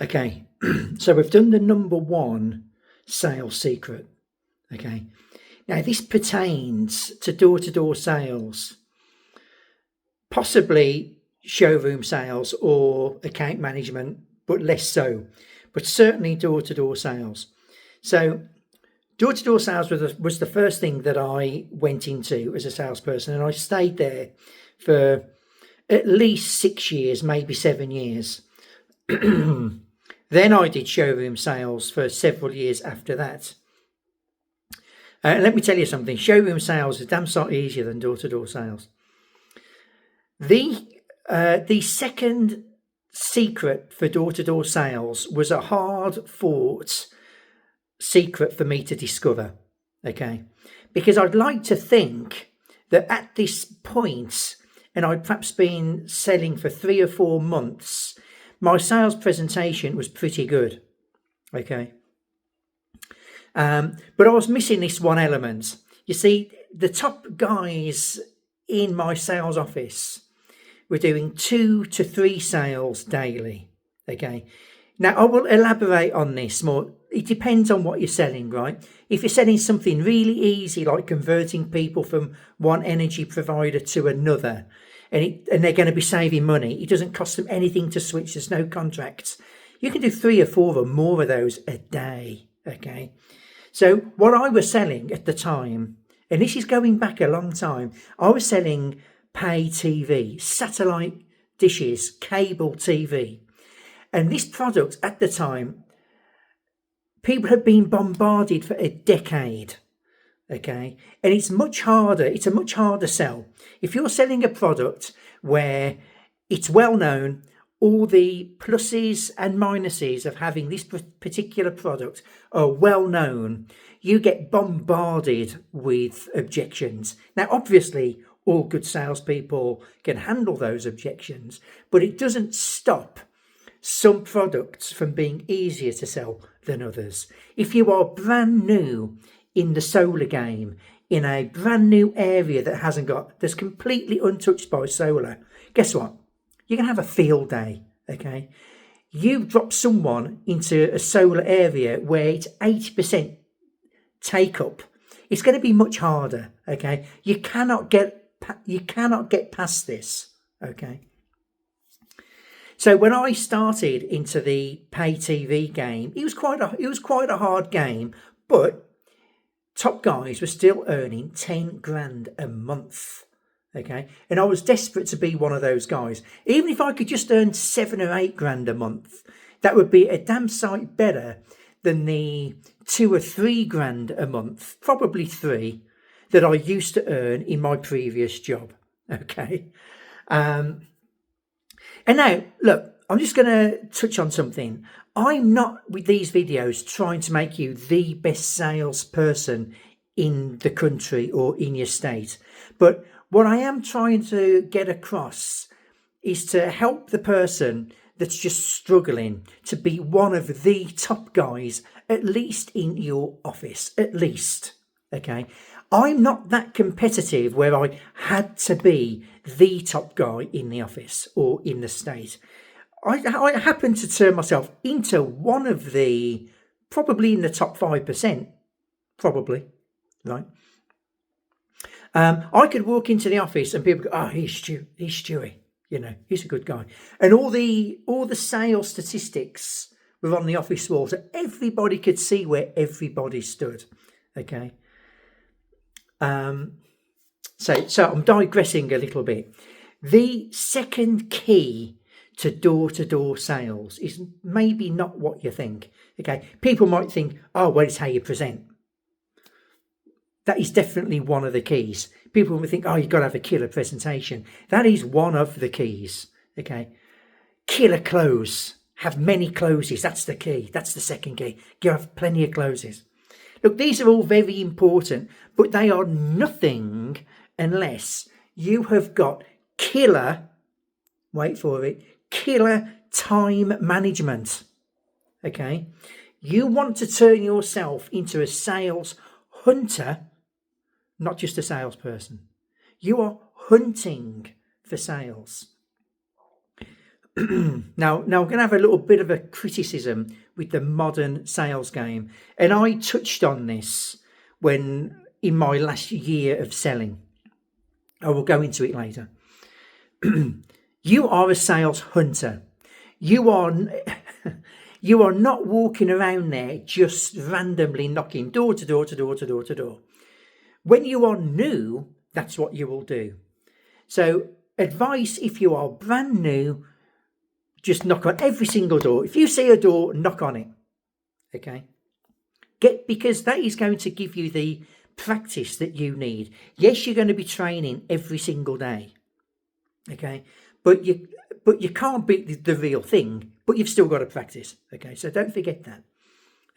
Okay, so we've done the number one sales secret. Okay, now this pertains to door-to-door sales, possibly showroom sales or account management, but less so, but certainly door-to-door sales. So door-to-door sales was the first thing that I went into as a salesperson, and I stayed there for at least 6 years, maybe 7 years. Then I did showroom sales for several years after that. Let me tell you something, showroom sales is damn sight easier than door-to-door sales. The second secret for door-to-door sales was a hard-fought secret for me to discover, okay? Because I'd like to think that at this point, and I'd perhaps been selling for 3 or 4 months, my sales presentation was pretty good, okay? But I was missing this one element. You see, the top guys in my sales office were doing 2 to 3 sales daily, okay? Now, I will elaborate on this more. It depends on what you're selling, right? If you're selling something really easy, like converting people from one energy provider to another, and they're going to be saving money, it doesn't cost them anything to switch, there's no contracts. You can do 3 or 4 or more of those a day, okay? So what I was selling at the time, and this is going back a long time, I was selling pay TV, satellite dishes, cable TV. And this product at the time, people had been bombarded for a decade, okay? And it's a much harder sell. If you're selling a product where it's well known, all the pluses and minuses of having this particular product are well known, you get bombarded with objections. Now, obviously, all good salespeople can handle those objections, but it doesn't stop some products from being easier to sell than others. If you are brand new in the solar game, in a brand new area that's completely untouched by solar, guess what? You're going to have a field day, okay? You drop someone into a solar area where it's 80% take up, it's going to be much harder, okay? You cannot get past this, okay? So when I started into the pay TV game, it was quite a hard game, but top guys were still earning 10 grand a month. Okay. And I was desperate to be one of those guys. Even if I could just earn 7 or 8 grand a month, that would be a damn sight better than the 2 or 3 grand a month, probably 3, that I used to earn in my previous job. Okay. And now, look, I'm just going to touch on something. I'm not, with these videos, trying to make you the best salesperson in the country or in your state. But what I am trying to get across is to help the person that's just struggling to be one of the top guys, at least in your office, at least. Okay. I'm not that competitive where I had to be the top guy in the office or in the state. I happen to turn myself into one of the, probably in the top 5%, probably, right? I could walk into the office and people go, oh, he's Stewie, he's a good guy. And all the sales statistics were on the office wall, so everybody could see where everybody stood, okay? So I'm digressing a little bit. The second key to door-to-door sales is maybe not what you think. Okay, people might think, oh, well, it's how you present. That is definitely one of the keys. People will think, oh, you've got to have a killer presentation. That is one of the keys. Okay, killer close. Have many closes. That's the key. That's the second key. You have plenty of closes. Look, these are all very important, but they are nothing unless you have got killer, wait for it, killer time management. Okay? You want to turn yourself into a sales hunter, not just a salesperson. You are hunting for sales. Now I'm going to have a little bit of a criticism with the modern sales game, and I touched on this when in my last year of selling. I will go into it later. You are a sales hunter. You are you are not walking around there just randomly knocking door to door to door to door to door. When you are new, that's what you will do. So, advice if you are brand new, just knock on every single door. If you see a door, knock on it. Okay? Because that is going to give you the practice that you need. Yes, you're going to be training every single day. Okay? But you can't beat the real thing, but you've still got to practice. Okay? So don't forget that.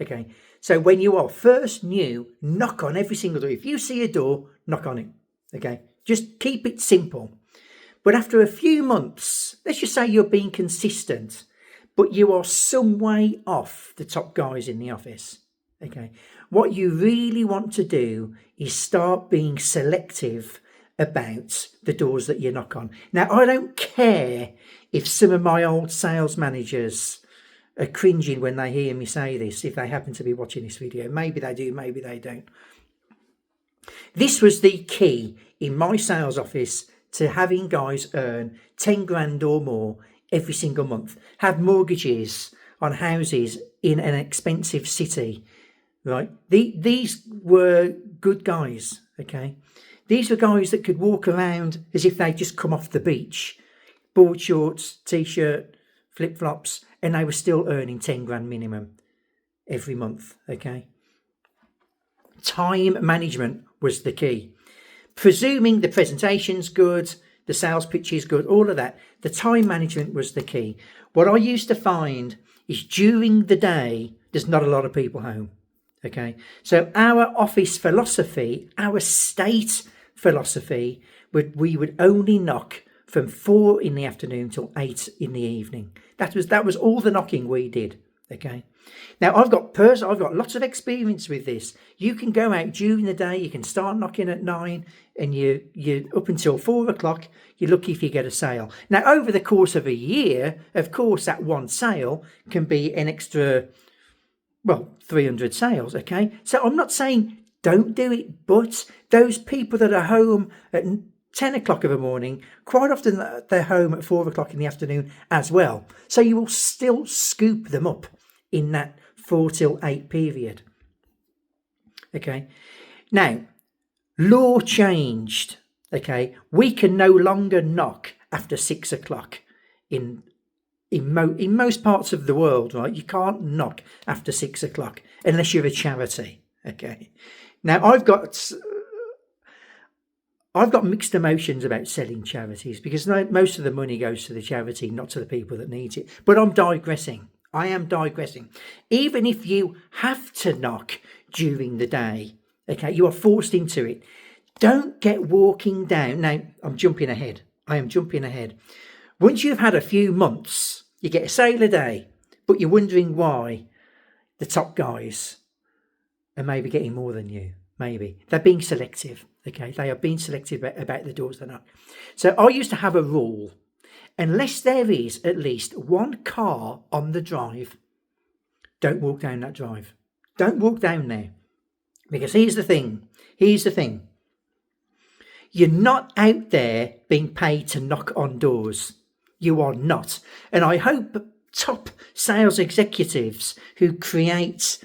Okay? So when you are first new, knock on every single door. If you see a door, knock on it. Okay? Just keep it simple. But after a few months, let's just say you're being consistent, but you are some way off the top guys in the office. Okay. What you really want to do is start being selective about the doors that you knock on. Now, I don't care if some of my old sales managers are cringing when they hear me say this, if they happen to be watching this video. Maybe they do, maybe they don't. This was the key in my sales office to having guys earn 10 grand or more every single month, have mortgages on houses in an expensive city, right? These were good guys, okay? These were guys that could walk around as if they'd just come off the beach, board shorts, t-shirt, flip-flops, and they were still earning 10 grand minimum every month, okay? Time management was the key. Presuming the presentation's good, the sales pitch is good, all of that, the time management was the key. What I used to find is during the day, there's not a lot of people home. Okay. So our office philosophy, our state philosophy, we would only knock from 4 in the afternoon till 8 in the evening. That was all the knocking we did. Okay. Now I've got lots of experience with this. You can go out during the day. You can start knocking at 9, and you up until 4 o'clock. You're lucky if you get a sale. Now over the course of a year, of course, that one sale can be an extra, 300 sales. Okay, so I'm not saying don't do it, but those people that are home at 10 o'clock in the morning, quite often they're home at 4 o'clock in the afternoon as well. So you will still scoop them up in that 4 till 8 period. Okay. Now, law changed. Okay. We can no longer knock after 6 o'clock in most parts of the world, right? You can't knock after 6 o'clock unless you're a charity. Okay. Now, I've got mixed emotions about selling charities because most of the money goes to the charity, not to the people that need it. But I'm digressing. I am digressing. Even if you have to knock during the day, okay, you are forced into it. Don't get walking down. Now, I'm jumping ahead. I am jumping ahead. Once you've had a few months, you get a sale a day, but you're wondering why the top guys are maybe getting more than you. Maybe. They're being selective, okay? They are being selective about the doors they knock. So I used to have a rule. Unless there is at least one car on the drive, don't walk down that drive. Don't walk down there. Because here's the thing. You're not out there being paid to knock on doors. You are not. And I hope top sales executives who create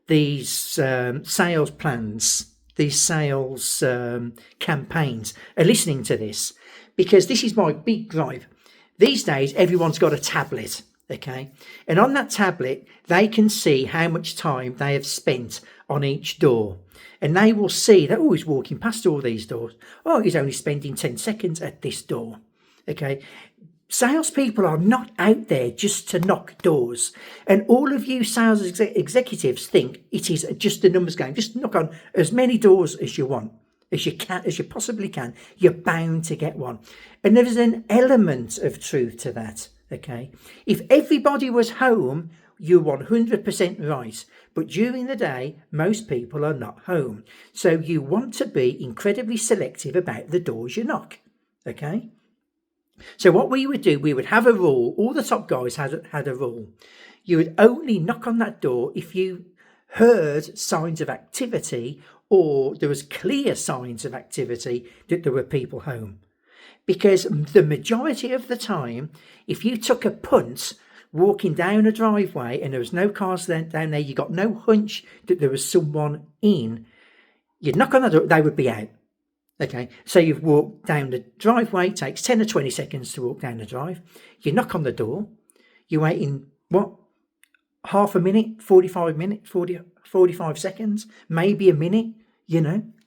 these sales plans, these sales campaigns are listening to this, because this is my big gripe. These days, everyone's got a tablet, okay? And on that tablet, they can see how much time they have spent on each door. And they will see that, he's walking past all these doors. Oh, he's only spending 10 seconds at this door, okay? Salespeople are not out there just to knock doors. And all of you sales executives think it is just a numbers game. Just knock on as many doors as you want. As you possibly can, you're bound to get one. And there is an element of truth to that, okay? If everybody was home, you're 100% right. But during the day, most people are not home. So you want to be incredibly selective about the doors you knock, okay? So what we would do, we would have a rule. All the top guys had a rule. You would only knock on that door if you heard signs of activity or there was clear signs of activity that there were people home. Because the majority of the time, if you took a punt walking down a driveway and there was no cars down there, you got no hunch that there was someone in, you'd knock on the door, they would be out. Okay, so you've walked down the driveway, it takes 10 or 20 seconds to walk down the drive. You knock on the door, you're waiting, half a minute, 45 seconds, maybe a minute,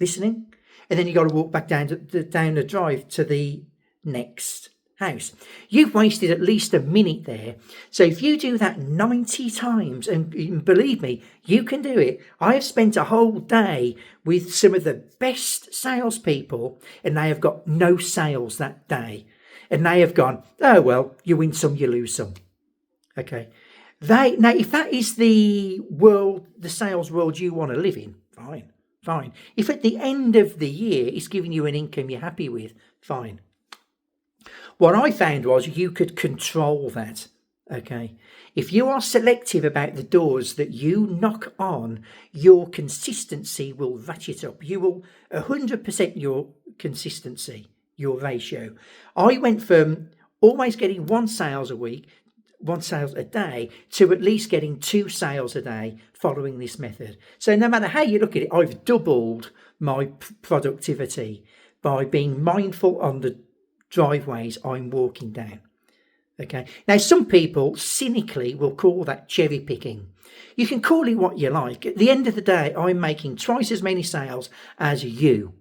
listening. And then you got to walk back down the drive to the next house. You've wasted at least a minute there. So if you do that 90 times, and believe me, you can do it. I have spent a whole day with some of the best salespeople, and they have got no sales that day. And they have gone, oh, well, you win some, you lose some. Okay. Now, if that is the sales world you want to live in, fine. If at the end of the year it's giving you an income you're happy with, fine. What I found was you could control that. Okay. If you are selective about the doors that you knock on, your consistency will ratchet up. You will 100% your consistency, your ratio. I went from always getting 1 sales a day to at least getting 2 sales a day following this method. So no matter how you look at it, I've doubled my productivity by being mindful on the driveways I'm walking down. Okay. Now, some people cynically will call that cherry picking. You can call it what you like. At the end of the day, I'm making twice as many sales as you.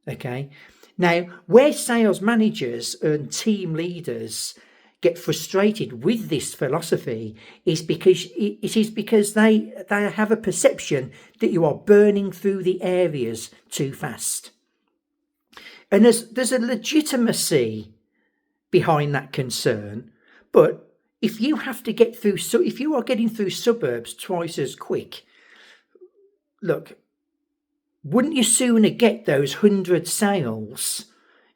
Okay. Now, where sales managers and team leaders get frustrated with this philosophy is because they have a perception that you are burning through the areas too fast. And there's a legitimacy behind that concern, but if you have to get through, so if you are getting through suburbs twice as quick, look, wouldn't you sooner get those 100 sales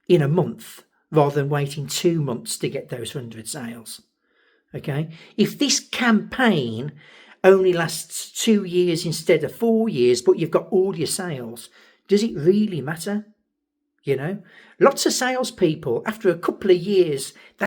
in a month rather than waiting 2 months to get those 100 sales? Okay. If this campaign only lasts 2 years instead of 4 years, but you've got all your sales, does it really matter? Lots of salespeople, after a couple of years,